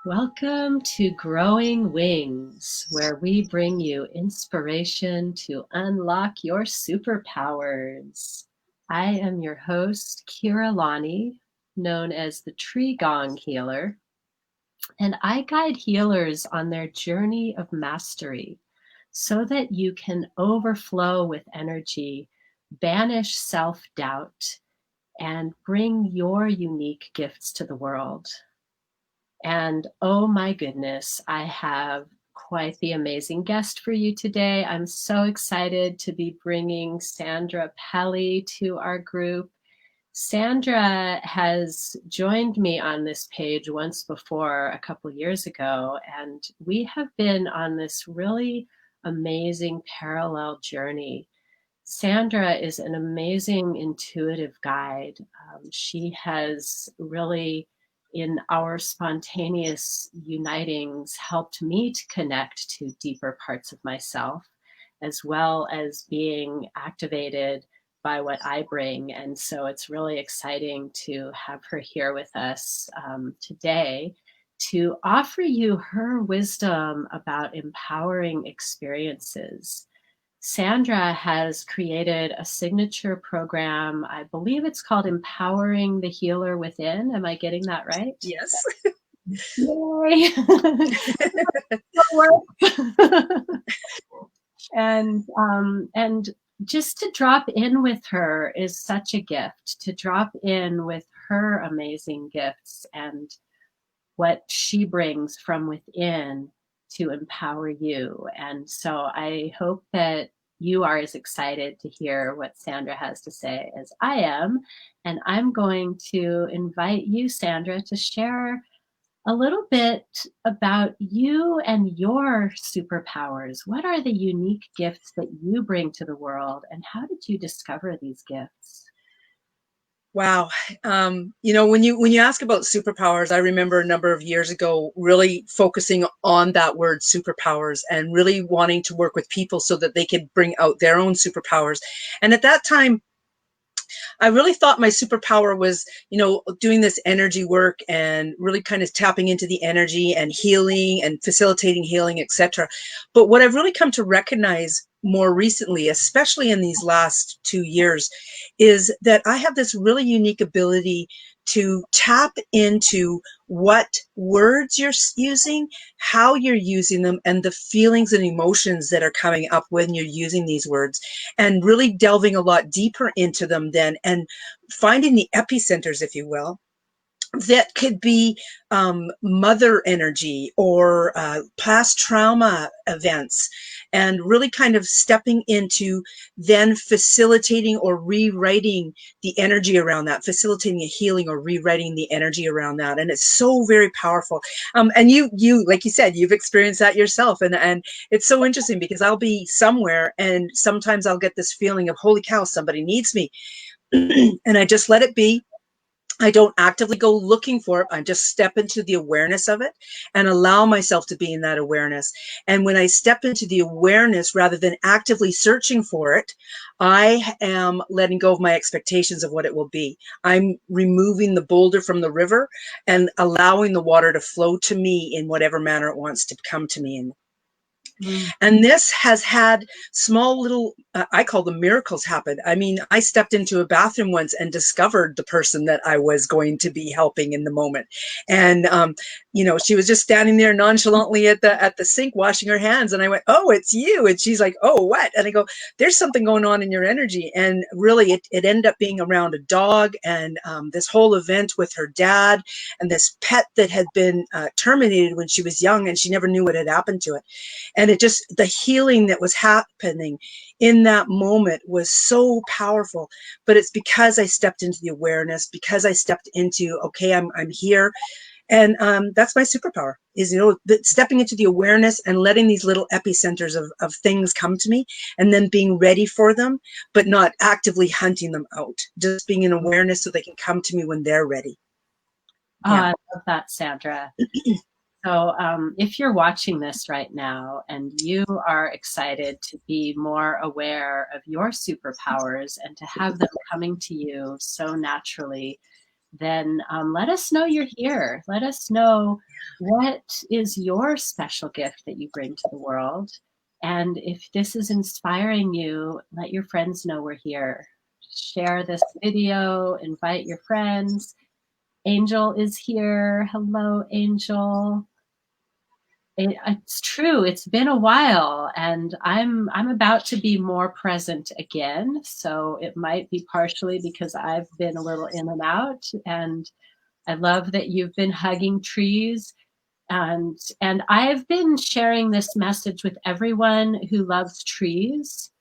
Welcome to Growing Wings, where we bring you inspiration to unlock your superpowers. I am your host, Keira Lani, known as the Tree Gong Healer, and I guide healers on their journey of mastery so that you can overflow with energy, banish self-doubt, and bring your unique gifts to the world. And oh my goodness, I have quite the amazing guest for you today. I'm so excited to be bringing Sandra Pelley to our group. Sandra has joined me on this page once before a couple years ago, and we have been on this really amazing parallel journey. Sandra is an amazing intuitive guide. She has really, in our spontaneous unitings, helped me to connect to deeper parts of myself, as well as being activated by what I bring. And so it's really exciting to have her here with us today to offer you her wisdom about empowering experiences. Sandra has created a signature program. I believe it's called Empowering the Healer Within. Am I getting that right? Yes. Yay! and just to drop in with her is such a gift. To drop in with her amazing gifts and what she brings from within to empower you. And so I hope that you are as excited to hear what Sandra has to say as I am. And I'm going to invite you, Sandra, to share a little bit about you and your superpowers. What are the unique gifts that you bring to the world, and how did you discover these gifts? Wow. When you ask about superpowers, I remember a number of years ago really focusing on that word superpowers and really wanting to work with people so that they could bring out their own superpowers. And at that time, I really thought my superpower was, doing this energy work and really kind of tapping into the energy and healing and facilitating healing, etc. But what I've really come to recognize more recently, especially in these last 2 years, is that I have this really unique ability to tap into what words you're using, how you're using them, and the feelings and emotions that are coming up when you're using these words, and really delving a lot deeper into them then, and finding the epicenters, if you will, that could be mother energy or past trauma events, and really kind of stepping into then facilitating or rewriting the energy around that, facilitating a healing or rewriting the energy around that. And it's so very powerful. And you, like you said, you've experienced that yourself. And it's so interesting because I'll be somewhere and sometimes I'll get this feeling of, holy cow, somebody needs me. And I just let it be. I don't actively go looking for it. I just step into the awareness of it and allow myself to be in that awareness. And when I step into the awareness, rather than actively searching for it, I am letting go of my expectations of what it will be. I'm removing the boulder from the river and allowing the water to flow to me in whatever manner it wants to come to me in. And this has had small little, I call them miracles happen. I mean, I stepped into a bathroom once and discovered the person that I was going to be helping in the moment. And, she was just standing there nonchalantly at the sink washing her hands. And I went, oh, it's you. And she's like, oh, what? And I go, there's something going on in your energy. And really, it ended up being around a dog and this whole event with her dad and this pet that had been terminated when she was young and she never knew what had happened to it. And the healing that was happening in that moment was so powerful. But it's because I stepped into the awareness, because I stepped into, okay, I'm here. And that's my superpower, is, stepping into the awareness and letting these little epicenters of things come to me, and then being ready for them, but not actively hunting them out, just being in awareness so they can come to me when they're ready. Oh, yeah. I love that, Sandra. So if you're watching this right now and you are excited to be more aware of your superpowers and to have them coming to you so naturally, then let us know you're here. Let us know what is your special gift that you bring to the world. And if this is inspiring you, let your friends know we're here. Share this video, invite your friends. Angel is here. Hello, Angel. It's true. It's been a while, and I'm about to be more present again. So it might be partially because I've been a little in and out, and I love that you've been hugging trees. And I've been sharing this message with everyone who loves trees,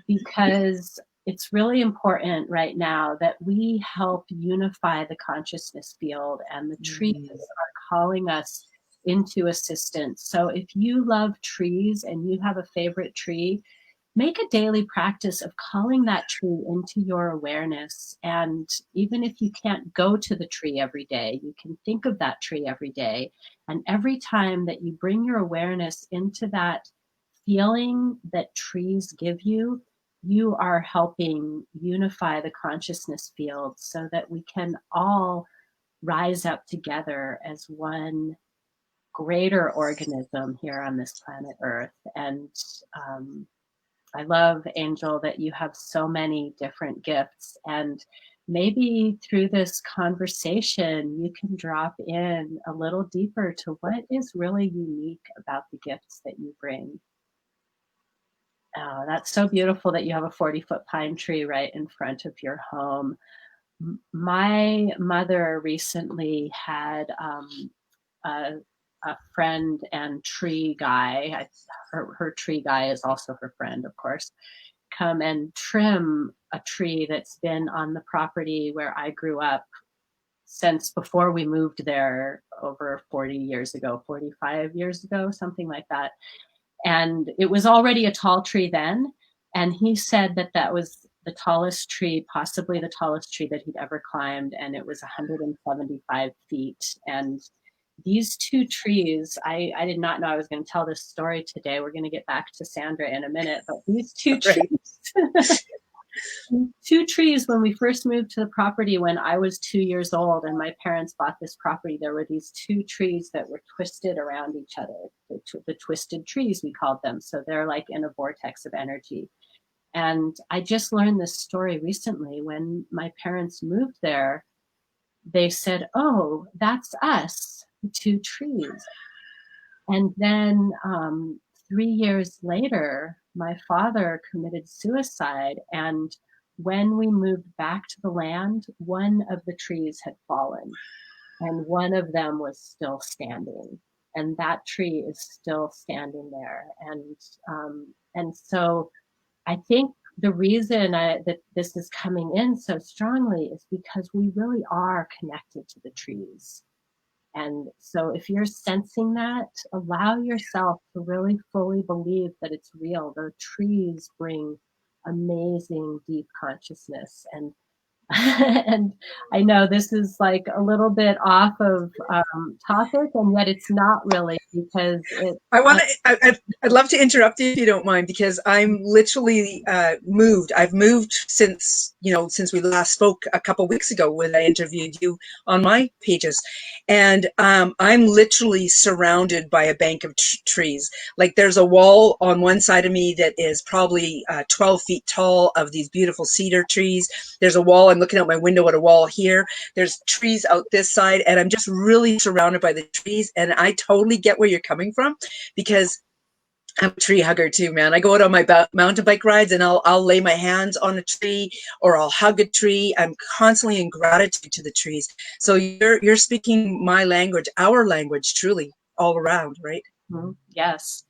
because it's really important right now that we help unify the consciousness field, and the trees are calling us into assistance. So if you love trees and you have a favorite tree, make a daily practice of calling that tree into your awareness. And even if you can't go to the tree every day, you can think of that tree every day. And every time that you bring your awareness into that feeling that trees give you, you are helping unify the consciousness field so that we can all rise up together as one greater organism here on this planet Earth. And I love, Angel, that you have so many different gifts. And maybe through this conversation, you can drop in a little deeper to what is really unique about the gifts that you bring. Oh, that's so beautiful that you have a 40-foot pine tree right in front of your home. My mother recently had a, a friend and tree guy. Her tree guy is also her friend, of course, come and trim a tree that's been on the property where I grew up since before we moved there over 40 years ago, 45 years ago, something like that. And it was already a tall tree then. And he said that that was the tallest tree, possibly the tallest tree that he'd ever climbed. And it was 175 feet. And these two trees, I did not know I was going to tell this story today. We're going to get back to Sandra in a minute, but these two trees, two trees, when we first moved to the property when I was 2 years old and my parents bought this property, there were these two trees that were twisted around each other. The twisted trees, we called them. So they're like in a vortex of energy. And I just learned this story recently. When my parents moved there, they said, "Oh, that's us, the two trees." And then 3 years later, my father committed suicide. And when we moved back to the land, one of the trees had fallen and one of them was still standing. And that tree is still standing there. And so I think the reason that this is coming in so strongly is because we really are connected to the trees. And so if you're sensing that, allow yourself to really fully believe that it's real. The trees bring amazing deep consciousness. And and I know this is like a little bit off of topic, and yet it's not really, because it. I'd love to interrupt you if you don't mind, because I'm literally moved. I've moved since we last spoke a couple weeks ago when I interviewed you on my pages, and I'm literally surrounded by a bank of trees. Like, there's a wall on one side of me that is probably 12 feet tall of these beautiful cedar trees. There's a wall. I'm looking out my window at a wall here. There's trees out this side, and I'm just really surrounded by the trees. And I totally get where you're coming from, because I'm a tree hugger too, man. I go out on my mountain bike rides and I'll lay my hands on a tree or I'll hug a tree. I'm constantly in gratitude to the trees. So you're speaking my language, our language, truly all around, right? Mm-hmm. Yes.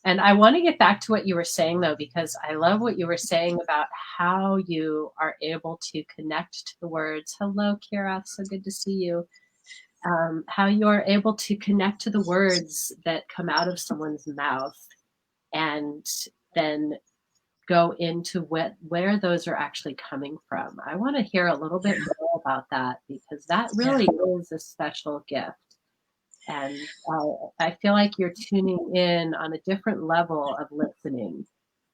And I want to get back to what you were saying, though, because I love what you were saying about how you are able to connect to the words. Hello, Keira. So good to see you. How you are able to connect to the words that come out of someone's mouth, and then go into where those are actually coming from. I want to hear a little bit more about that, because that really is a special gift. And I feel like you're tuning in on a different level of listening.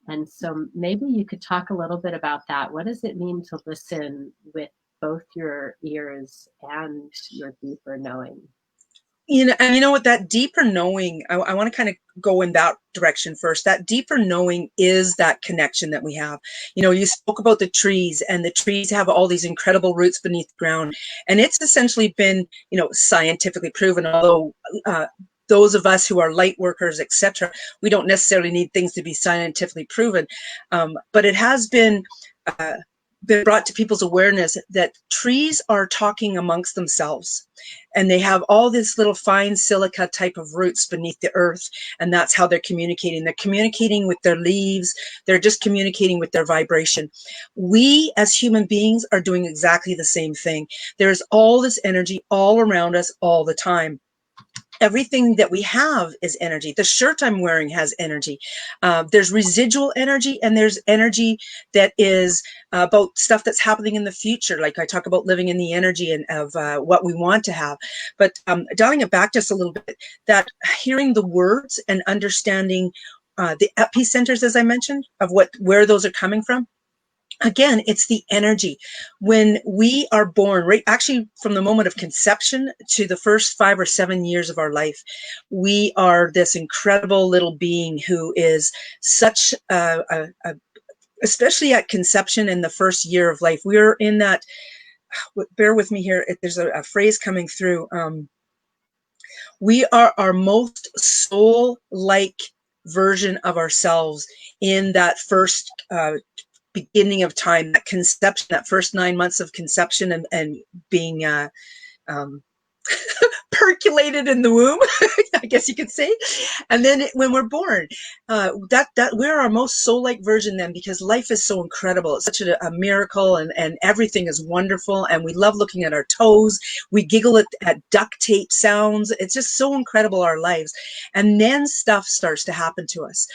And so maybe you could talk a little bit about that. What does it mean to listen with both your ears and your deeper knowing. And you know what, that deeper knowing, I want to kind of go in that direction first. That deeper knowing is that connection that we have. You spoke about the trees, and the trees have all these incredible roots beneath the ground. And it's essentially been, scientifically proven, although those of us who are light workers, etc., we don't necessarily need things to be scientifically proven. But it has been brought to people's awareness that trees are talking amongst themselves, and they have all this little fine silica type of roots beneath the earth, and that's how they're communicating. They're communicating with their leaves. They're just communicating with their vibration. We as human beings are doing exactly the same thing. There's all this energy all around us all the time. Everything that we have is energy. The shirt I'm wearing has energy. There's residual energy, and there's energy that is about stuff that's happening in the future. Like I talk about living in the energy and of what we want to have. But dialing it back just a little bit, that hearing the words and understanding the epicenters, as I mentioned, of where those are coming from. Again, it's the energy. When we are born, right, actually from the moment of conception to the first 5 or 7 years of our life, we are this incredible little being who is such especially at conception in the first year of life, we're in that, bear with me here, there's a phrase coming through. We are our most soul-like version of ourselves in that first beginning of time, that conception, that first 9 months of conception, and being percolated in the womb, I guess you could say. And then when we're born, that we're our most soul-like version then, because life is so incredible. It's such a miracle, and everything is wonderful. And we love looking at our toes. We giggle at duct tape sounds. It's just so incredible, our lives. And then stuff starts to happen to us.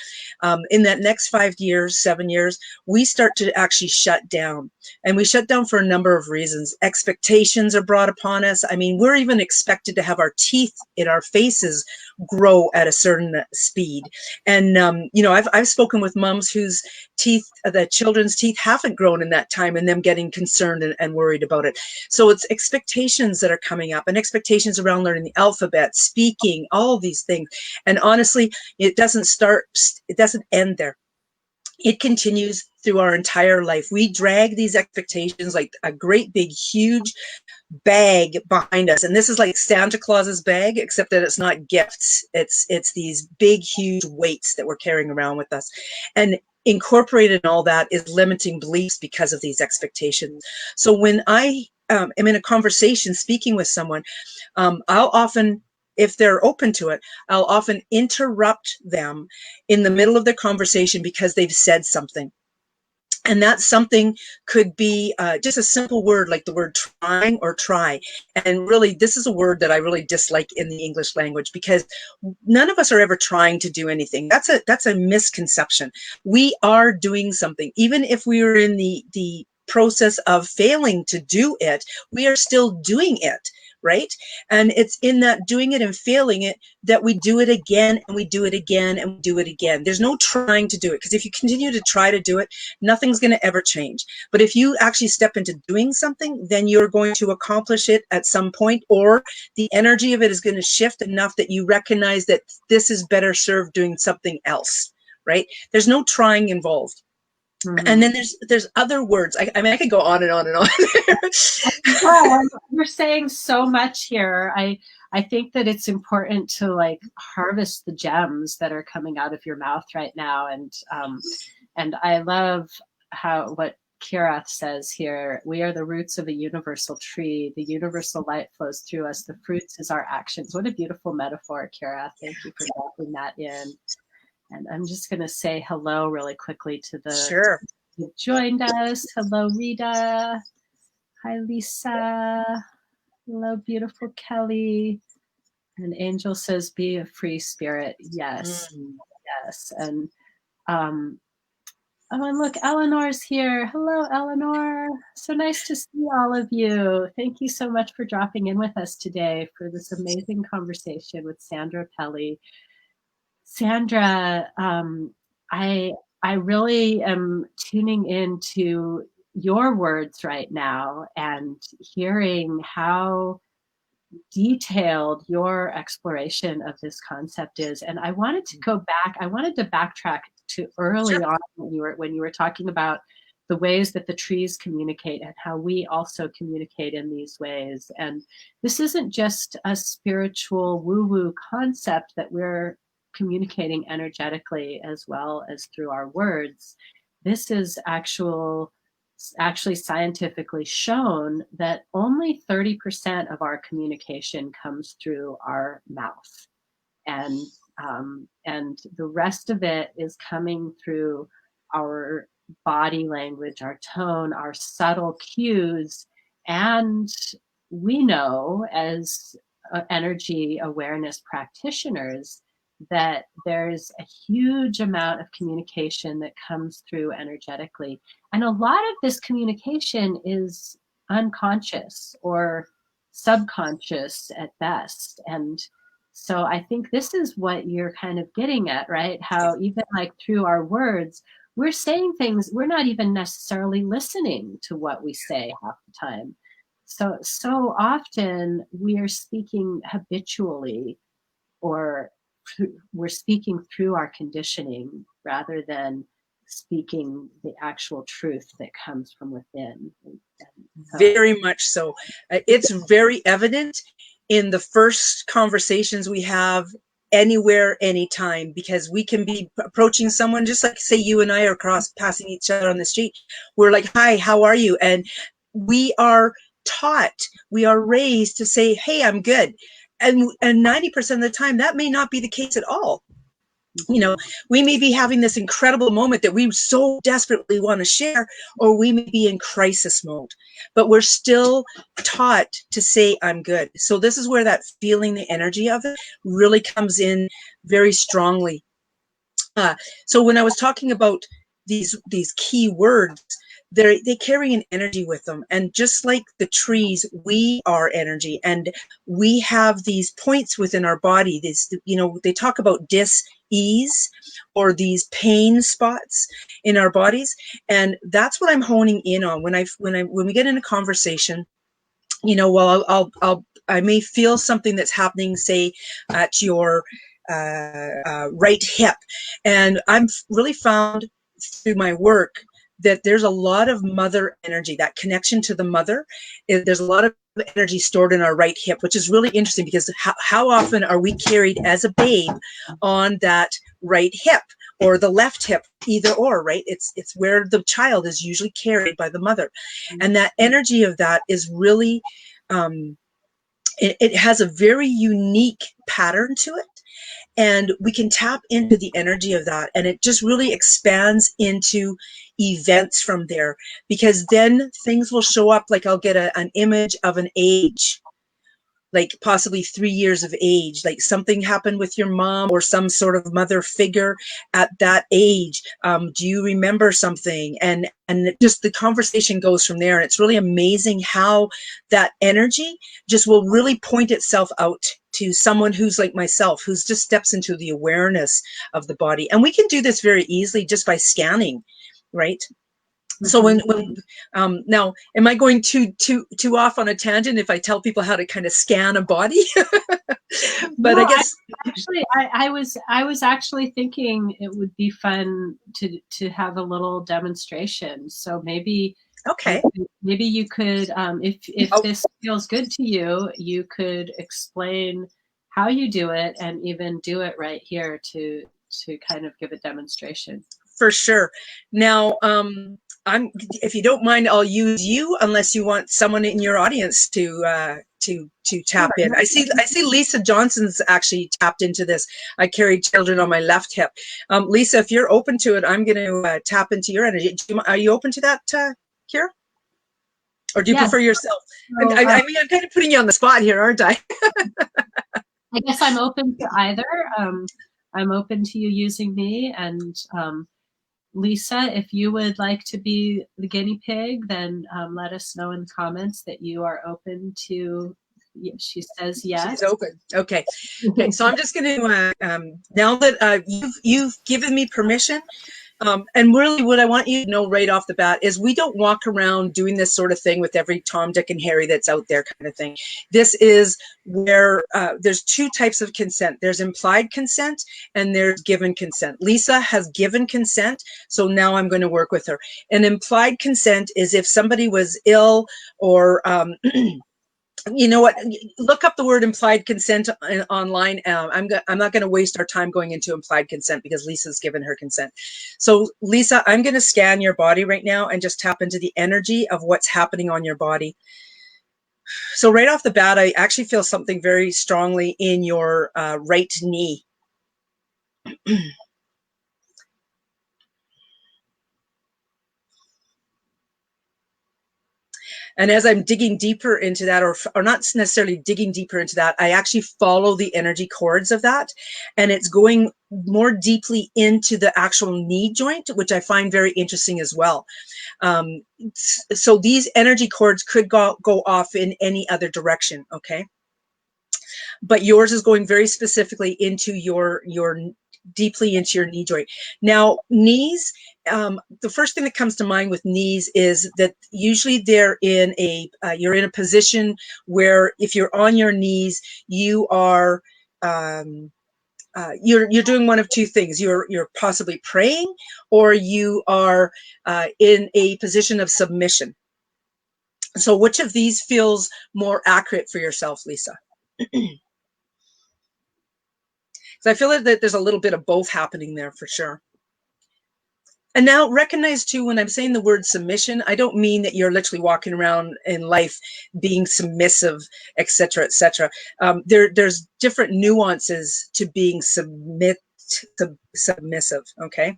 In that next 5 years, 7 years, we start to actually shut down. And we shut down for a number of reasons. Expectations are brought upon us. I mean, we're even expected to have our teeth in our faces grow at a certain speed. And, I've spoken with moms whose teeth, the children's teeth haven't grown in that time, and them getting concerned and worried about it. So it's expectations that are coming up, and expectations around learning the alphabet, speaking, all of these things. And honestly, it doesn't end there. It continues through our entire life. We drag these expectations like a great big huge bag behind us, and this is like Santa Claus's bag, except that it's not gifts. It's these big huge weights that we're carrying around with us, and incorporated in all that is limiting beliefs because of these expectations. So when I am in a conversation speaking with someone, I'll often, if they're open to it, I'll often interrupt them in the middle of the conversation because they've said something. And that something could be just a simple word like the word trying or try. And really, this is a word that I really dislike in the English language, because none of us are ever trying to do anything. That's a misconception. We are doing something. Even if we are in the process of failing to do it, we are still doing it. Right? And it's in that doing it and failing it that we do it again, and we do it again, and we do it again. There's no trying to do it, because if you continue to try to do it, nothing's going to ever change. But if you actually step into doing something, then you're going to accomplish it at some point, or the energy of it is going to shift enough that you recognize that this is better served doing something else. Right? There's no trying involved. Mm-hmm. And then there's other words. I mean, I could go on and on and on. Well, you're saying so much here. I think that it's important to like harvest the gems that are coming out of your mouth right now. And I love what Keira says here. We are the roots of a universal tree. The universal light flows through us. The fruits is our actions. What a beautiful metaphor, Keira. Thank you for dropping that in. And I'm just going to say hello really quickly to the Sure. who've joined us. Hello, Rita. Hi, Lisa. Hello, beautiful Kelly. And Angel says, be a free spirit. Yes. Yes. And and look, Eleanor's here. Hello, Eleanor. So nice to see all of you. Thank you so much for dropping in with us today for this amazing conversation with Sandra Pelley. Sandra, I really am tuning into your words right now and hearing how detailed your exploration of this concept is. And I wanted to go back, I wanted to backtrack to early Sure. on when you were talking about the ways that the trees communicate and how we also communicate in these ways. And this isn't just a spiritual woo-woo concept that we're communicating energetically as well as through our words. This is actually scientifically shown that only 30% of our communication comes through our mouth, and the rest of it is coming through our body language, our tone, our subtle cues. And we know as energy awareness practitioners that there's a huge amount of communication that comes through energetically. And a lot of this communication is unconscious or subconscious at best. And so I think this is what you're kind of getting at, right? How even like through our words, we're saying things, we're not even necessarily listening to what we say half the time. So often we are speaking habitually, or we're speaking through our conditioning rather than speaking the actual truth that comes from within. So, Very much so. It's very evident in the first conversations we have anywhere, anytime, because we can be approaching someone just like, say, you and I are passing each other on the street. We're like, hi, how are you? And we are taught, we are raised to say, hey, I'm good. And 90% of the time, that may not be the case at all. You know, we may be having this incredible moment that we so desperately want to share, or we may be in crisis mode, but we're still taught to say, I'm good. So this is where that feeling, the energy of it really comes in very strongly. So when I was talking about these key words, they carry an energy with them, and just like the trees, we are energy, and we have these points within our body. This, you know, they talk about dis-ease or these pain spots in our bodies, and that's what I'm honing in on when we get in a conversation. You know, well, I may feel something that's happening, say, at your right hip. And I've really found through my work that there's a lot of mother energy, that connection to the mother. There's a lot of energy stored in our right hip, which is really interesting because how often are we carried as a babe on that right hip or the left hip, either or, right? It's where the child is usually carried by the mother. And that energy of that is really, it has a very unique pattern to it. And we can tap into the energy of that, and it just really expands into events from there, because then things will show up. Like I'll get an image of an age, like possibly 3 years of age, like something happened with your mom or some sort of mother figure at that age. Do you remember something? And just the conversation goes from there. And it's really amazing how that energy just will really point itself out to someone who's like myself, who's just steps into the awareness of the body. And we can do this very easily just by scanning, right? So when now, am I going too off on a tangent if I tell people how to kind of scan a body? But no, I guess I was actually thinking it would be fun to have a little demonstration. So maybe okay. maybe you could, if this feels good to you, you could explain how you do it and even do it right here to kind of give a demonstration. For sure. Now, if you don't mind, I'll use you unless you want someone in your audience to tap in. I see Lisa Johnson's actually tapped into this. I carry children on my left hip. Lisa, if you're open to it, I'm going to tap into your energy. Are you open to that, Keira? Or do you prefer yourself? So, I mean, I'm kind of putting you on the spot here, aren't I? I guess I'm open to either. I'm open to you using me, and Lisa, if you would like to be the guinea pig, then let us know in the comments that you are open to. She says yes. She's open. Okay. Okay. So I'm just going to now that you've given me permission And really what I want you to know right off the bat is we don't walk around doing this sort of thing with every Tom, Dick, and Harry that's out there kind of thing. This is where there's two types of consent. There's implied consent and there's given consent. Lisa has given consent, so now I'm going to work with her. An implied consent is if somebody was ill or you know what? Look up the word implied consent online. I'm not going to waste our time going into implied consent because Lisa's given her consent. So Lisa, I'm going to scan your body right now and just tap into the energy of what's happening on your body. So right off the bat, I actually feel something very strongly in your right knee. And as I'm digging deeper into that, or not necessarily digging deeper into that, I actually follow the energy cords of that. And it's going more deeply into the actual knee joint, which I find very interesting as well. So these energy cords could go off in any other direction, okay? But yours is going very specifically into your deeply into your knee joint. Now, knees, the first thing that comes to mind with knees is that usually they're in a, you're in a position where if you're on your knees, you are, you're doing one of two things. You're possibly praying, or you are in a position of submission. So which of these feels more accurate for yourself, Lisa? So I feel that there's a little bit of both happening there for sure. And now recognize too, when I'm saying the word submission, I don't mean that you're literally walking around in life being submissive, et cetera, et cetera. There's different nuances to being submissive, okay?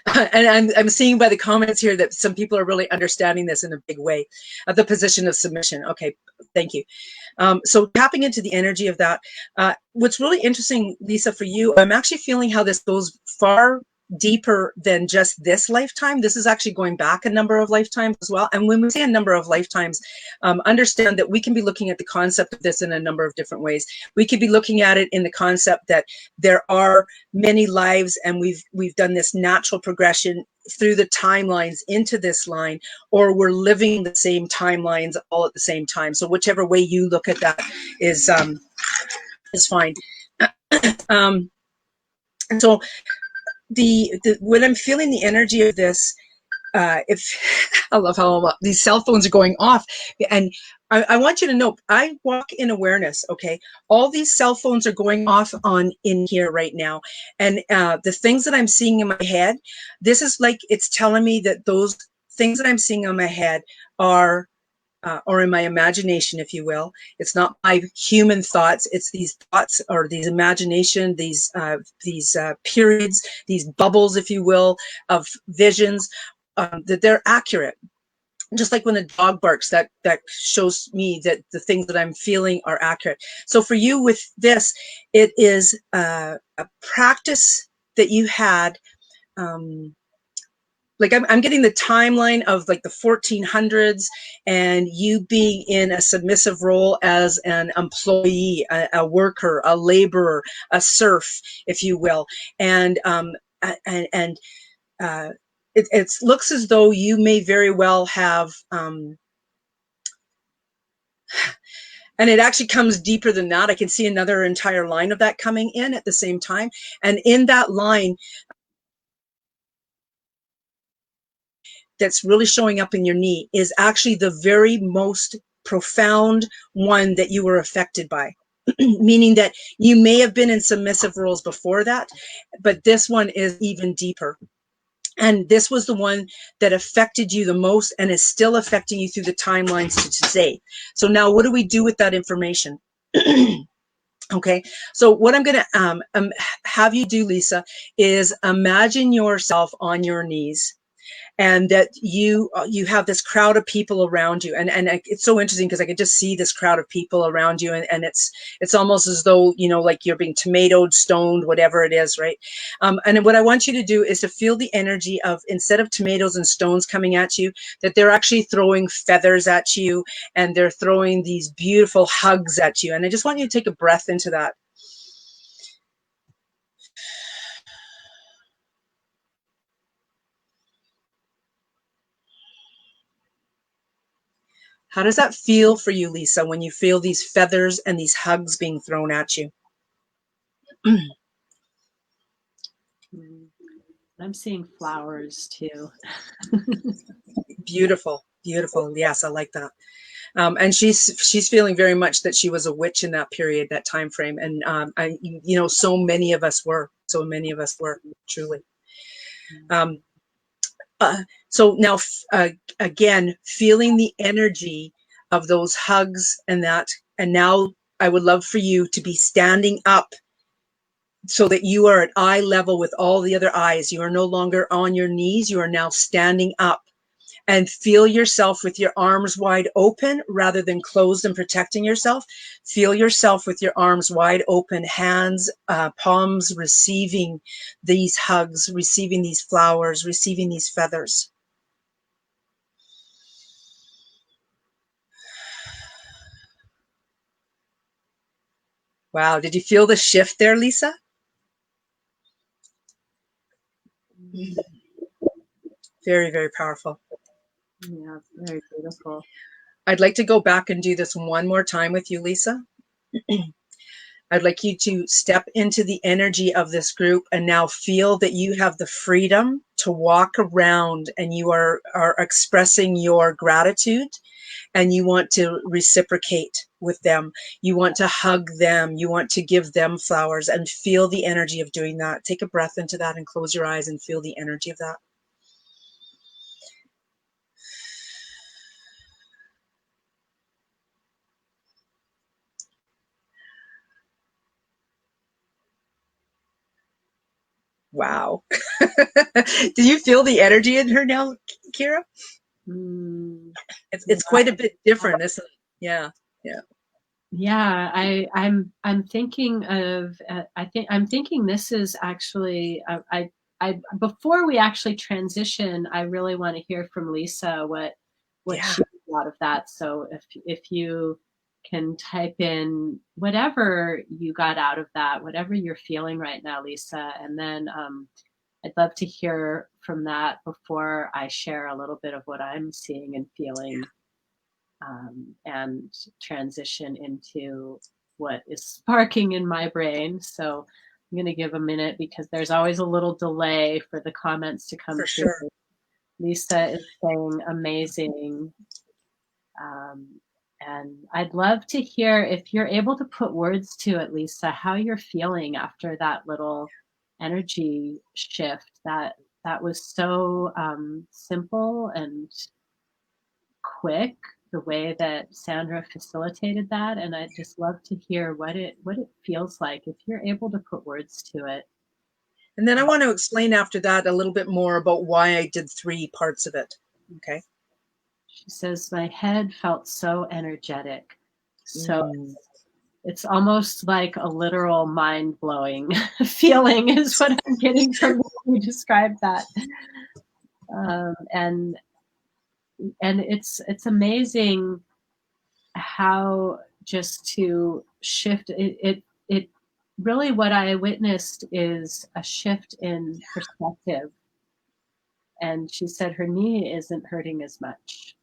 And I'm seeing by the comments here that some people are really understanding this in a big way, the position of submission. Okay, thank you. So tapping into the energy of that. What's really interesting, Lisa, for you, I'm actually feeling how this goes far deeper than just this lifetime. This is actually going back a number of lifetimes as well. And when we say a number of lifetimes, understand that we can be looking at the concept of this in a number of different ways. We could be looking at it in the concept that there are many lives and we've done this natural progression through the timelines into this line, or we're living the same timelines all at the same time. So whichever way you look at that is fine. And so when I'm feeling the energy of this, if I love how these cell phones are going off, and I want you to know, I walk in awareness, okay? All these cell phones are going off in here right now. And the things that I'm seeing in my head, this is like, it's telling me that those things that I'm seeing on my head are, or in my imagination, if you will. It's not my human thoughts. It's these thoughts or these imagination, these periods, these bubbles, if you will, of visions, that they're accurate. Just like when a dog barks, that shows me that the things that I'm feeling are accurate. So for you with this, it is a practice that you had. Like I'm getting the timeline of like the 1400s and you being in a submissive role as an employee, a worker, a laborer, a serf, if you will. And it looks as though you may very well have, and it actually comes deeper than that. I can see another entire line of that coming in at the same time. And in that line, that's really showing up in your knee is actually the very most profound one that you were affected by. Meaning that you may have been in submissive roles before that, but this one is even deeper. And this was the one that affected you the most and is still affecting you through the timelines to today. So now what do we do with that information? Okay, so what I'm going to have you do, Lisa, is imagine yourself on your knees. And that you have this crowd of people around you, and it's so interesting because I could just see this crowd of people around you, and it's almost as though, you know, like you're being tomatoed, stoned, whatever it is, right? And what I want you to do is to feel the energy of, instead of tomatoes and stones coming at you, that they're actually throwing feathers at you, and they're throwing these beautiful hugs at you. And I just want you to take a breath into that. How does that feel for you, Lisa, when you feel these feathers and these hugs being thrown at you? I'm seeing flowers too. Beautiful, beautiful. Yes, I like that. And she's feeling very much that she was a witch in that period, that time frame. And so many of us were. So many of us were, truly. Um, so now, again, feeling the energy of those hugs and that. And now I would love for you to be standing up so that you are at eye level with all the other eyes. You are no longer on your knees. You are now standing up. And feel yourself with your arms wide open rather than closed and protecting yourself. Feel yourself with your arms wide open, hands, palms receiving these hugs, receiving these flowers, receiving these feathers. Wow. Did you feel the shift there, Lisa? Very, very powerful. Yeah, very beautiful. I'd like to go back and do this one more time with you, Lisa. I'd like you to step into the energy of this group and now feel that you have the freedom to walk around and you are expressing your gratitude and you want to reciprocate with them. You want to hug them. You want to give them flowers and feel the energy of doing that. Take a breath into that and close your eyes and feel the energy of that. Wow. Do you feel the energy in her now, Keira? It's quite a bit different, isn't it? Yeah. Yeah. Yeah, I'm thinking of I'm thinking this is actually I before we actually transition, I really want to hear from Lisa what she got out of that. So if you can type in whatever you got out of that, whatever you're feeling right now, Lisa, and then I'd love to hear from that before I share a little bit of what I'm seeing and feeling. And transition into what is sparking in my brain. So I'm going to give a minute because there's always a little delay for the comments to come For through. sure. Lisa is saying amazing. And I'd love to hear if you're able to put words to it, Lisa, how you're feeling after that little energy shift that was so simple and quick, the way that Sandra facilitated that, and I'd just love to hear what it feels like if you're able to put words to it. And then I want to explain after that a little bit more about why I did 3 parts of it. Okay. She says, my head felt so energetic. So it's almost like a literal mind-blowing feeling is what I'm getting from when you described that. And it's amazing how just to shift it really what I witnessed is a shift in perspective. And she said her knee isn't hurting as much.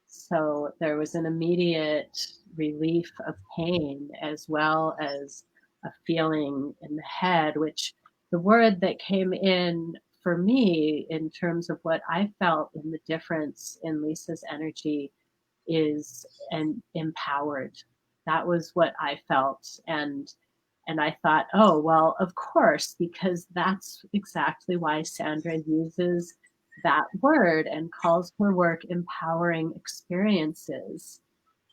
So there was an immediate relief of pain as well as a feeling in the head, which the word that came in for me in terms of what I felt in the difference in Lisa's energy is and empowered. That was what I felt. And I thought, oh, well, of course, because that's exactly why Sandra uses that word and calls her work empowering experiences.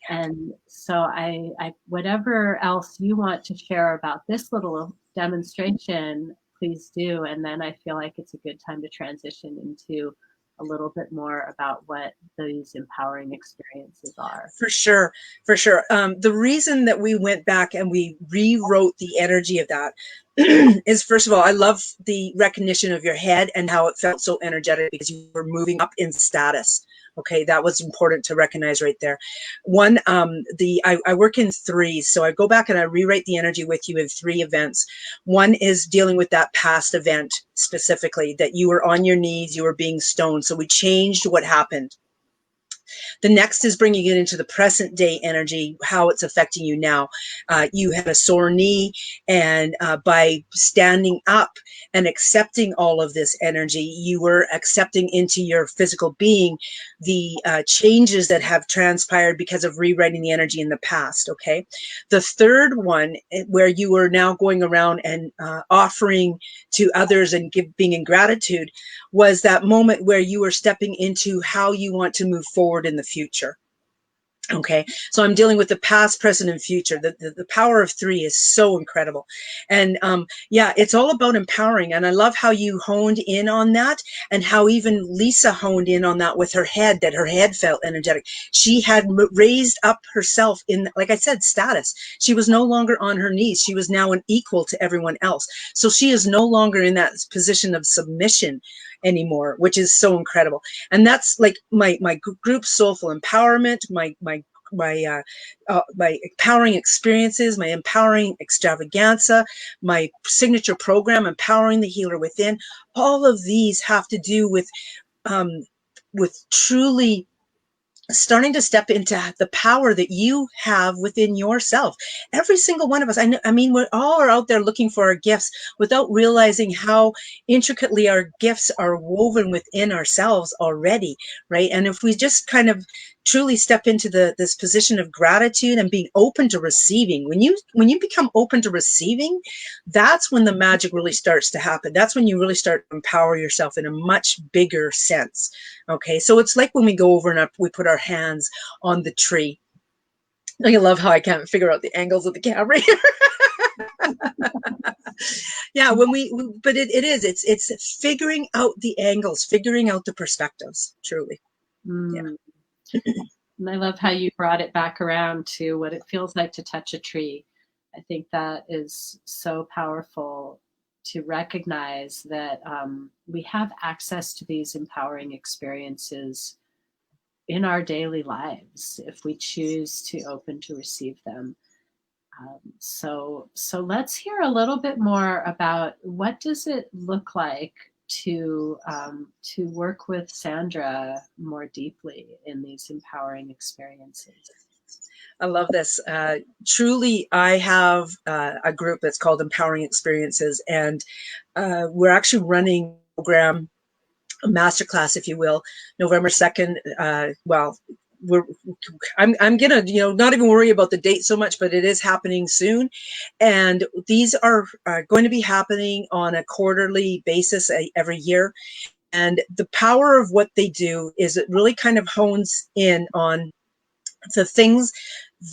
And so I whatever else you want to share about this little demonstration, please do. And then I feel like it's a good time to transition into a little bit more about what these empowering experiences are. For sure. For sure. The reason that we went back and we rewrote the energy of that is, first of all, I love the recognition of your head and how it felt so energetic because you were moving up in status. Okay, that was important to recognize right there. One, I work in 3s, so I go back and I rewrite the energy with you in 3 events. One is dealing with that past event specifically, that you were on your knees, you were being stoned. So we changed what happened. The next is bringing it into the present day energy, how it's affecting you now. You had a sore knee, and by standing up and accepting all of this energy, you were accepting into your physical being the changes that have transpired because of rewriting the energy in the past. Okay. The third one, where you are now going around and offering to others and being in gratitude, was that moment where you were stepping into how you want to move forward in the future. Okay, so I'm dealing with the past, present, and future. The power of three is so incredible. And yeah, it's all about empowering. And I love how you honed in on that, and how even Lisa honed in on that with her head, that her head felt energetic. She had raised up herself in, like I said, status. She was no longer on her knees. She was now an equal to everyone else. So she is no longer in that position of submission anymore, which is so incredible. And that's like my group soulful empowerment, my empowering experiences, my empowering extravaganza, my signature program, empowering the healer within. All of these have to do with truly starting to step into the power that you have within yourself. Every single one of us. I mean, we all are out there looking for our gifts without realizing how intricately our gifts are woven within ourselves already, right? And if we just kind of truly step into this position of gratitude and being open to receiving, when you become open to receiving, that's when the magic really starts to happen. That's when you really start to empower yourself in a much bigger sense. Okay, so it's like when we go over and we put our hands on the tree. I love how I can't figure out the angles of the camera here. Yeah, but it's figuring out the angles, figuring out the perspectives, truly. Yeah. And I love how you brought it back around to what it feels like to touch a tree. I think that is so powerful, to recognize that we have access to these empowering experiences in our daily lives if we choose to open to receive them. So let's hear a little bit more about what does it look like to work with Sandra more deeply in these empowering experiences. I love this. Truly, I have a group that's called Empowering Experiences, and we're actually running a program, a masterclass, if you will, November 2nd. Well, I'm gonna, not even worry about the date so much, but it is happening soon. And these are going to be happening on a quarterly basis every year. And the power of what they do is it really kind of hones in on the things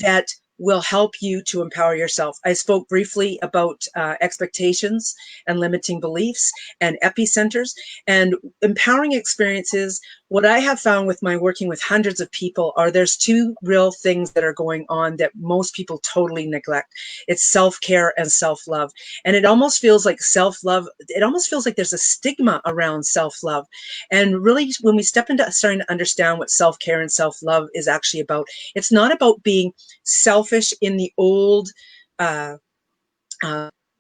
that will help you to empower yourself. I spoke briefly about expectations and limiting beliefs and epicenters and empowering experiences. What I have found with my working with hundreds of people are there's two real things that are going on that most people totally neglect. It's self-care and self-love. And it almost feels like self-love, it almost feels like there's a stigma around self-love. And really, when we step into starting to understand what self-care and self-love is actually about, it's not about being selfish in the old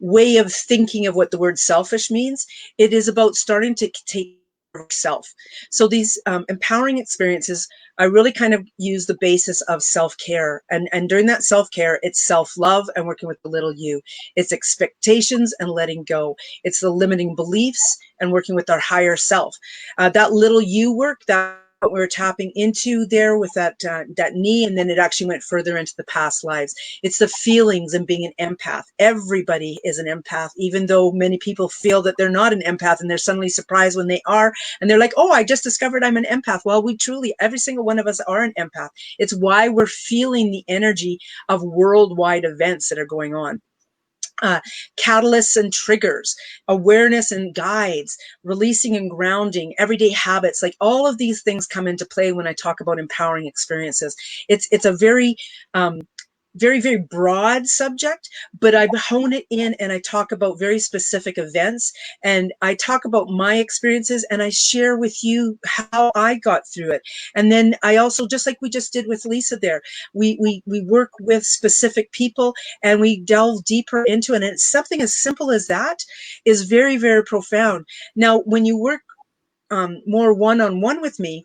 way of thinking of what the word selfish means. It is about starting to take care of self. So these empowering experiences, I really kind of use the basis of self-care. And during that self-care, it's self-love and working with the little you. It's expectations and letting go. It's the limiting beliefs and working with our higher self. That little you work, that what we were tapping into there with that knee, and then it actually went further into the past lives. It's the feelings and being an empath. Everybody is an empath, even though many people feel that they're not an empath, and they're suddenly surprised when they are, and they're like, oh, I just discovered I'm an empath. Well, we truly, every single one of us are an empath. It's why we're feeling the energy of worldwide events that are going on. Catalysts and triggers, awareness and guides, releasing and grounding, everyday habits, like all of these things come into play when I talk about empowering experiences. It's a very very, very broad subject, but I hone it in and I talk about very specific events, and I talk about my experiences, and I share with you how I got through it. And then I also, just like we just did with Lisa there, we work with specific people and we delve deeper into it. And it's something as simple as that is very, very profound. Now, when you work more one-on-one with me,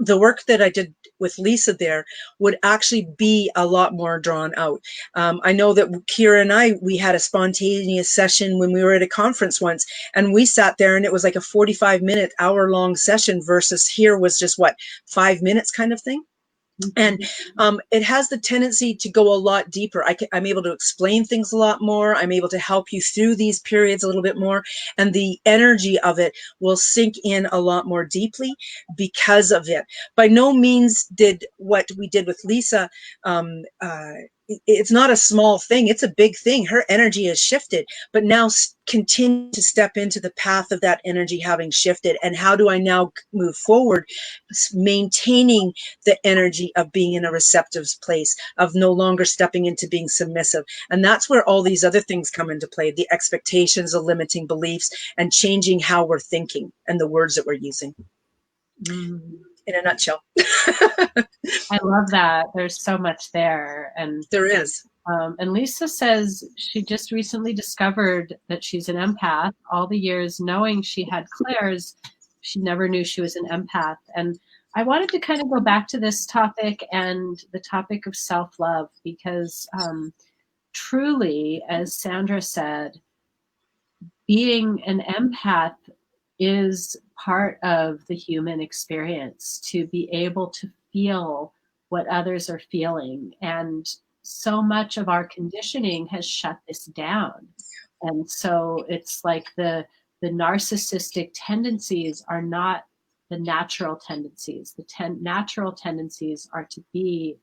the work that I did with Lisa there would actually be a lot more drawn out. I know that Keira and we had a spontaneous session when we were at a conference once, and we sat there and it was like a 45-minute, hour-long session versus here was just what, 5 minutes kind of thing. And it has the tendency to go a lot deeper. I'm able to explain things a lot more. I'm able to help you through these periods a little bit more. And the energy of it will sink in a lot more deeply because of it. By no means did what we did with Lisa, it's not a small thing. It's a big thing. Her energy has shifted, but now continue to step into the path of that energy having shifted. And how do I now move forward, maintaining the energy of being in a receptive place, of no longer stepping into being submissive. And that's where all these other things come into play, the expectations, the limiting beliefs, and changing how we're thinking and the words that we're using. In a nutshell. I love that. There's so much there. And there is. And Lisa says she just recently discovered that she's an empath. All the years knowing she had clairs, she never knew she was an empath. And I wanted to kind of go back to this topic and the topic of self-love, because truly, as Sandra said, being an empath is part of the human experience, to be able to feel what others are feeling. And so much of our conditioning has shut this down. And so it's like the narcissistic tendencies are not the natural tendencies. The natural tendencies are to be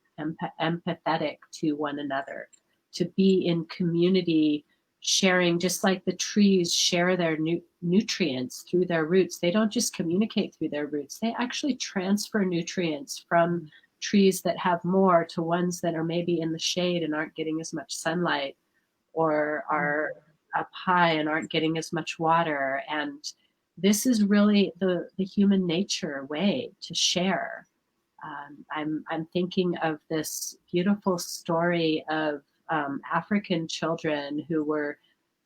empathetic to one another, to be in community, sharing, just like the trees share their nutrients through their roots. They don't just communicate through their roots. They actually transfer nutrients from trees that have more to ones that are maybe in the shade and aren't getting as much sunlight, or are up high and aren't getting as much water. And this is really the human nature way to share. I'm thinking of this beautiful story of African children who were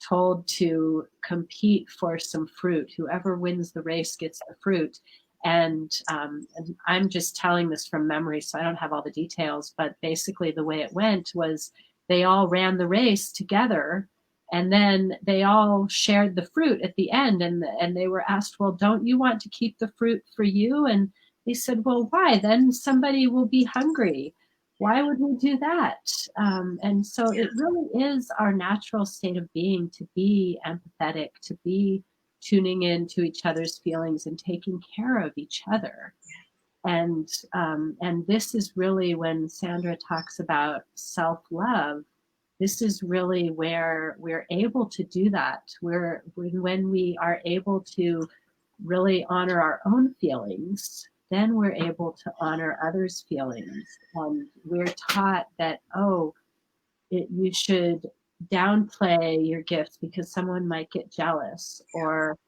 told to compete for some fruit. Whoever wins the race gets the fruit. And I'm just telling this from memory, so I don't have all the details, but basically the way it went was they all ran the race together, and then they all shared the fruit at the end, and they were asked, well, don't you want to keep the fruit for you? And they said, well, why? Then somebody will be hungry. Why would we do that? And so it really is our natural state of being to be empathetic, to be tuning in to each other's feelings and taking care of each other. And this is really when Sandra talks about self-love, this is really where we're able to do that. When we are able to really honor our own feelings, then we're able to honor others' feelings. And we're taught that, you should downplay your gifts because someone might get jealous, or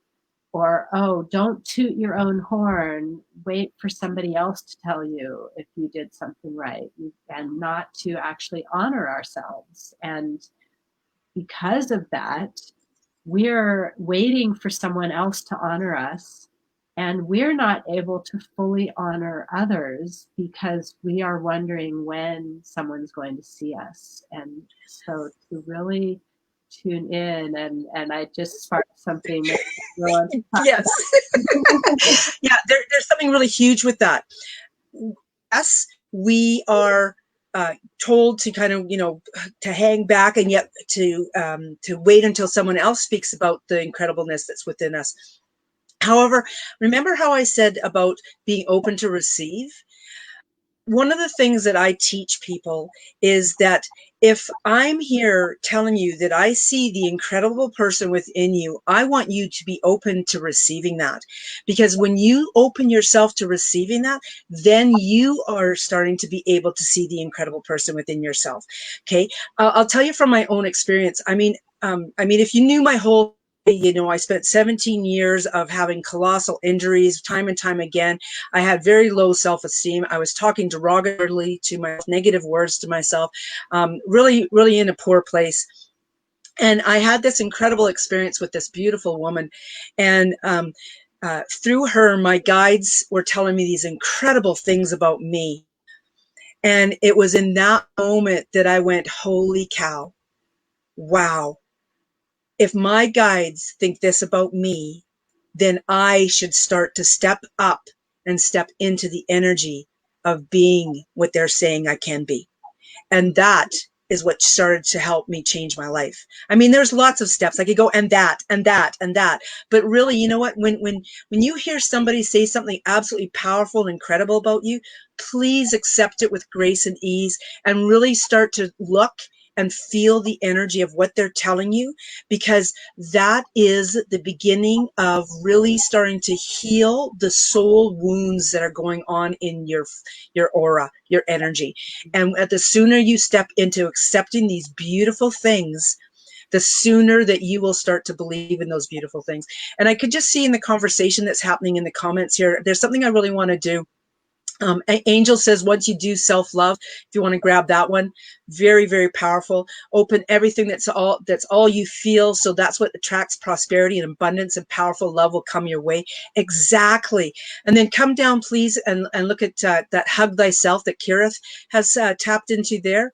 don't toot your own horn, wait for somebody else to tell you if you did something right, and not to actually honor ourselves. And because of that, we're waiting for someone else to honor us, and we're not able to fully honor others because we are wondering when someone's going to see us. And so to really tune in, and I just sparked something. Yes. Yeah, there's something really huge with that. Yes, we are told to kind of, to hang back, and yet to wait until someone else speaks about the incredibleness that's within us. However, remember how I said about being open to receive? One of the things that I teach people is that if I'm here telling you that I see the incredible person within you, I want you to be open to receiving that. Because when you open yourself to receiving that, then you are starting to be able to see the incredible person within yourself. Okay. I'll tell you from my own experience. I mean, if you knew my whole, I spent 17 years of having colossal injuries time and time again. I had very low self-esteem. I was talking derogatorily to myself, negative words to myself, really, really in a poor place. And I had this incredible experience with this beautiful woman. And through her, my guides were telling me these incredible things about me. And it was in that moment that I went, holy cow, wow. If my guides think this about me, then I should start to step up and step into the energy of being what they're saying I can be. And that is what started to help me change my life. I mean, there's lots of steps. I could go and that and that and that. But really, you know what? When you hear somebody say something absolutely powerful and incredible about you, please accept it with grace and ease and really start to look and feel the energy of what they're telling you, because that is the beginning of really starting to heal the soul wounds that are going on in your aura, your energy. And the sooner you step into accepting these beautiful things, the sooner that you will start to believe in those beautiful things. And I could just see in the conversation that's happening in the comments here, there's something I really want to do. Angel says, once you do self-love, if you want to grab that one, very, very powerful. Open everything that's all you feel. So that's what attracts prosperity and abundance, and powerful love will come your way. Exactly. And then come down, please, and look at that hug thyself that Keira has tapped into there.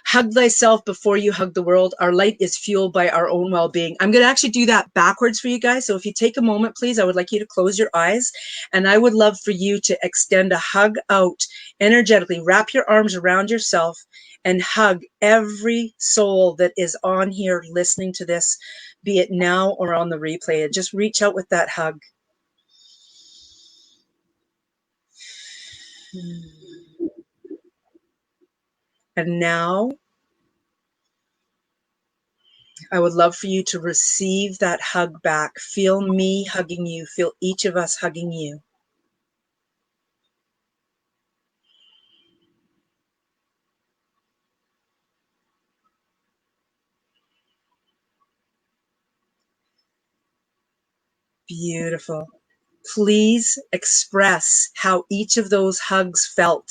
Hug thyself before you hug the world. Our light is fueled by our own well-being. I'm going to actually do that backwards for you guys. So if you take a moment, please, I would like you to close your eyes, and I would love for you to extend a hug out energetically. Wrap your arms around yourself and hug every soul that is on here listening to this, be it now or on the replay, and just reach out with that hug. And now I would love for you to receive that hug back. Feel me hugging you. Feel each of us hugging you. Beautiful. Please express how each of those hugs felt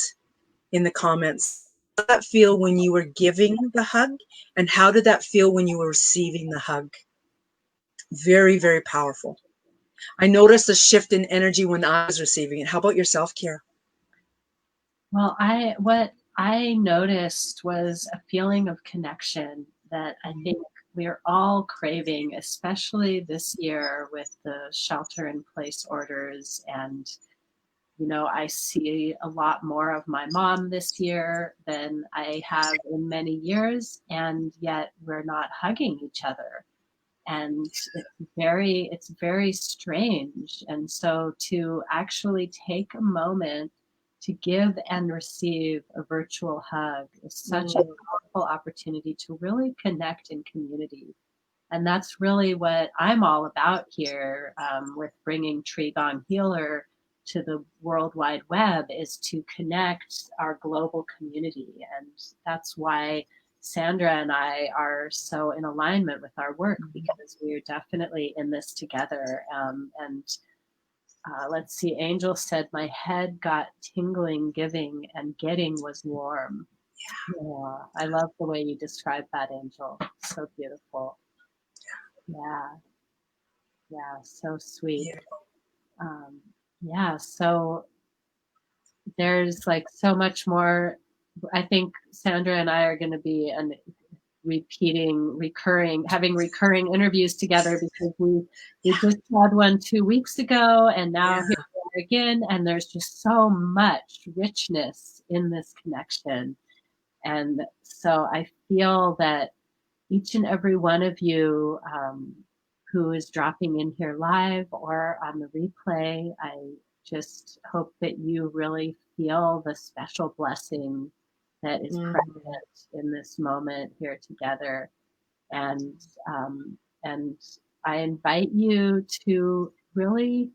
in the comments. How did that feel when you were giving the hug? And how did that feel when you were receiving the hug? Very, very powerful. I noticed a shift in energy when I was receiving it. How about yourself, Keira? Well, what I noticed was a feeling of connection that I think we're all craving, especially this year with the shelter in place orders. And, you know, I see a lot more of my mom this year than I have in many years, and yet we're not hugging each other. And it's very strange. And so to actually take a moment to give and receive a virtual hug is such a powerful opportunity to really connect in community. And that's really what I'm all about here, with bringing Treegong Healer to the World Wide Web, is to connect our global community. And that's why Sandra and I are so in alignment with our work, because we're definitely in this together. Let's see, Angel said, my head got tingling giving, and getting was warm. Yeah, I love the way you described that, Angel. So beautiful. Yeah, yeah, so sweet. Yeah, so there's like so much more. I think Sandra and I are going to be having recurring interviews together, because we just had one 2 weeks ago, and now here we are again, and there's just so much richness in this connection. And so I feel that each and every one of you, who is dropping in here live or on the replay, I just hope that you really feel the special blessing that is present in this moment here together. And I invite you to really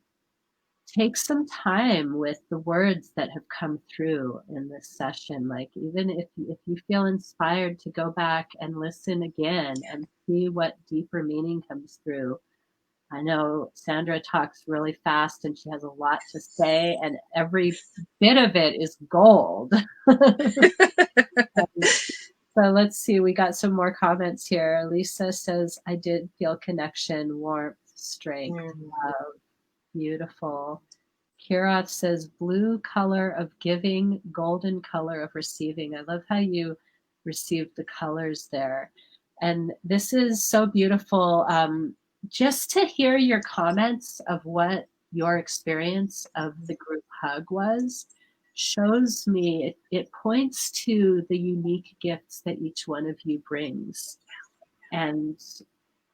take some time with the words that have come through in this session. Like, even if you feel inspired to go back and listen again and see what deeper meaning comes through. I know Sandra talks really fast and she has a lot to say, and every bit of it is gold. So let's see, we got some more comments here. Lisa says, I did feel connection, warmth, strength, love. Beautiful. Kira says blue color of giving, golden color of receiving. I love how you received the colors there. And this is so beautiful. Just to hear your comments of what your experience of the group hug was shows me, it points to the unique gifts that each one of you brings. And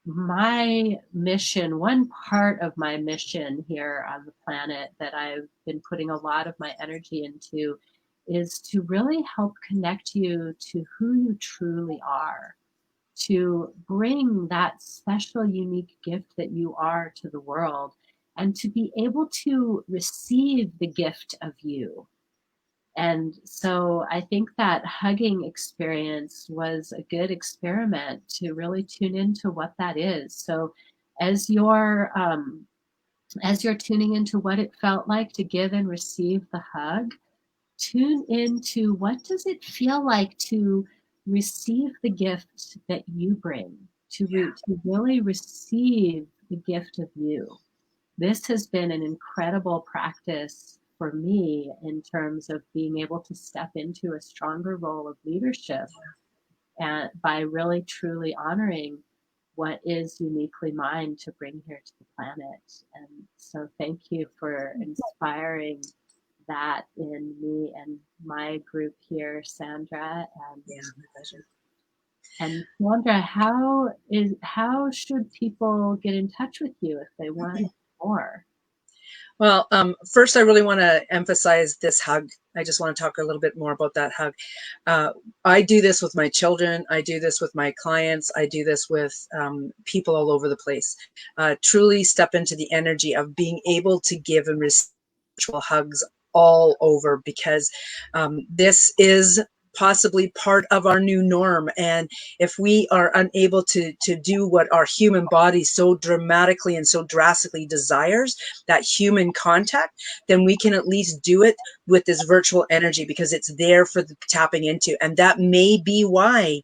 my mission, one part of my mission here on the planet that I've been putting a lot of my energy into is to really help connect you to who you truly are, to bring that special, unique gift that you are to the world, and to be able to receive the gift of you. And so I think that hugging experience was a good experiment to really tune into what that is. So as you're as you're tuning into what it felt like to give and receive the hug, tune into what does it feel like to receive the gift that you bring, to really receive the gift of you. This has been an incredible practice for me in terms of being able to step into a stronger role of leadership, and by really truly honoring what is uniquely mine to bring here to the planet. And so thank you for inspiring that in me and my group here, Sandra. And my pleasure. And Sandra, how should people get in touch with you if they want more? Well, first, I really want to emphasize this hug. I just want to talk a little bit more about that hug. I do this with my children. I do this with my clients. I do this with people all over the place. Truly step into the energy of being able to give and receive virtual hugs all over, because this is possibly part of our new norm. And if we are unable to do what our human body so dramatically and so drastically desires, that human contact, then we can at least do it with this virtual energy, because it's there for the tapping into. And that may be why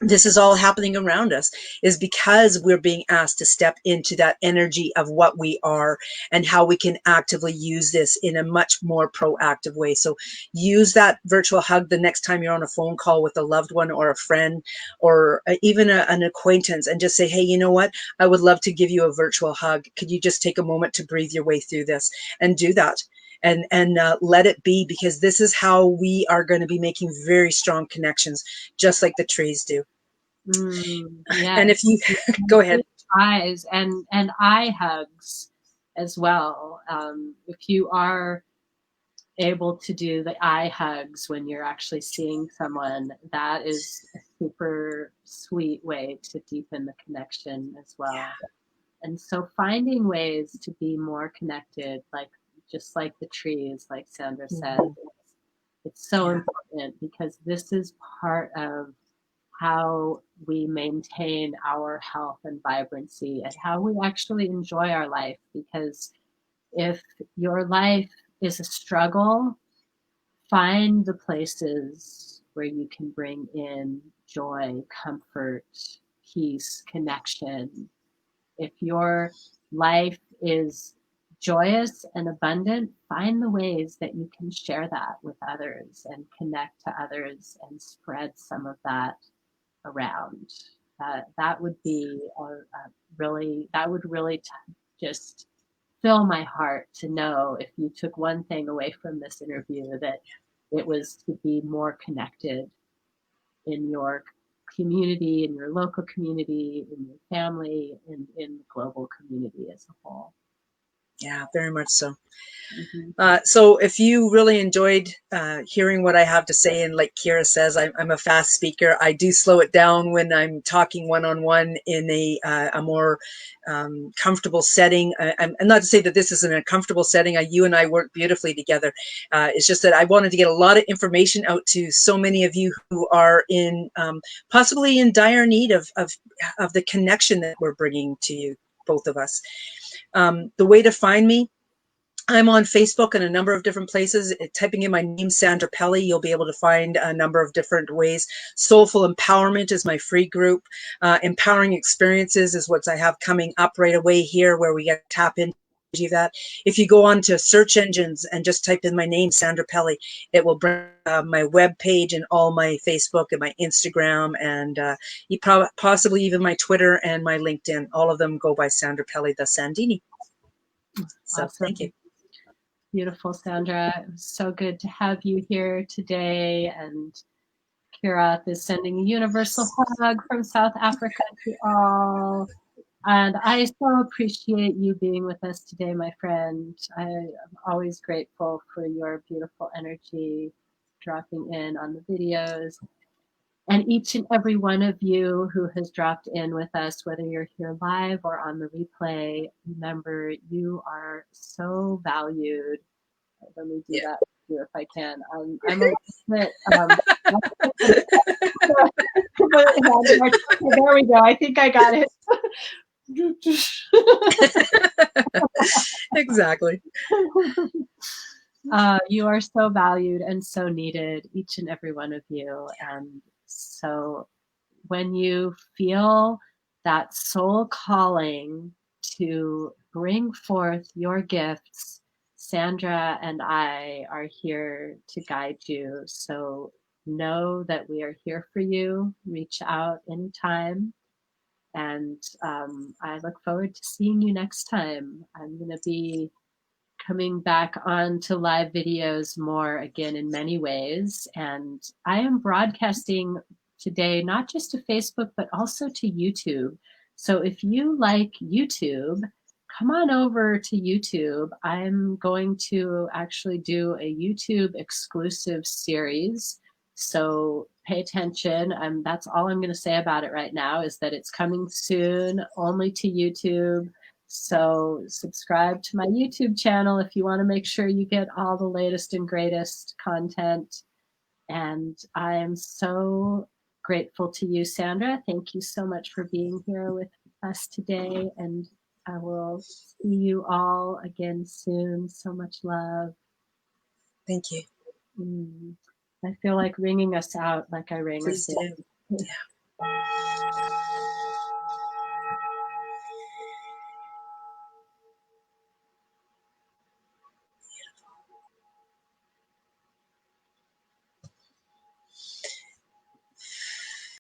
this is all happening around us, is because we're being asked to step into that energy of what we are and how we can actively use this in a much more proactive way. So use that virtual hug the next time you're on a phone call with a loved one or a friend, or even an acquaintance, and just say, hey, you know what? I would love to give you a virtual hug. Could you just take a moment to breathe your way through this? And do that. And let it be, because this is how we are going to be making very strong connections, just like the trees do. Yeah. And if you go ahead. Eyes and eye hugs as well. If you are able to do the eye hugs when you're actually seeing someone, that is a super sweet way to deepen the connection as well. Yeah. And so finding ways to be more connected, like just like the trees, like Sandra said, it's so important, because this is part of how we maintain our health and vibrancy, and how we actually enjoy our life. Because if your life is a struggle, find the places where you can bring in joy, comfort, peace, connection. If your life is joyous and abundant, find the ways that you can share that with others and connect to others and spread some of that around. That would be that would really just fill my heart to know, if you took one thing away from this interview, that it was to be more connected in your community, in your local community, in your family, in the global community as a whole. Yeah, very much so. So if you really enjoyed hearing what I have to say, and like Keira says, I'm a fast speaker. I do slow it down when I'm talking one-on-one in a more comfortable setting. I'm not to say that this isn't a comfortable setting. You and I work beautifully together. It's just that I wanted to get a lot of information out to so many of you who are in possibly in dire need of the connection that we're bringing to you, both of us. The way to find me, I'm on Facebook in a number of different places. Typing in my name, Sandra Pelley, you'll be able to find a number of different ways. Soulful Empowerment is my free group. Empowering Experiences is what I have coming up right away here, where we get to tap into that. If you go on to search engines and just type in my name, Sandra Pelley, it will bring my web page and all my Facebook and my Instagram and possibly even my Twitter and my LinkedIn. All of them go by Sandra Pelley, the Sandini. So Awesome. thank you. Beautiful, Sandra. It was so good to have you here today. And Keira is sending a universal hug from South Africa to all. And I so appreciate you being with us today, my friend. I am always grateful for your beautiful energy dropping in on the videos. And each and every one of you who has dropped in with us, whether you're here live or on the replay, remember you are so valued. Let me do that too if I can. I'm a bit. There we go. I think I got it. Exactly. You are so valued and so needed, each and every one of you. And so when you feel that soul calling to bring forth your gifts, Sandra and I are here to guide you. So know that we are here for you. Reach out anytime. And I look forward to seeing you next time. I'm going to be coming back on to live videos more again in many ways. And I am broadcasting today, not just to Facebook, but also to YouTube. So if you like YouTube, come on over to YouTube. I'm going to actually do a YouTube exclusive series. So pay attention. That's all I'm going to say about it right now, is that it's coming soon, only to YouTube. So subscribe to my YouTube channel if you want to make sure you get all the latest and greatest content. And I am so grateful to you, Sandra. Thank you so much for being here with us today. And I will see you all again soon. So much love. Thank you. I feel like ringing us out like I rang Please us in. do. Yeah.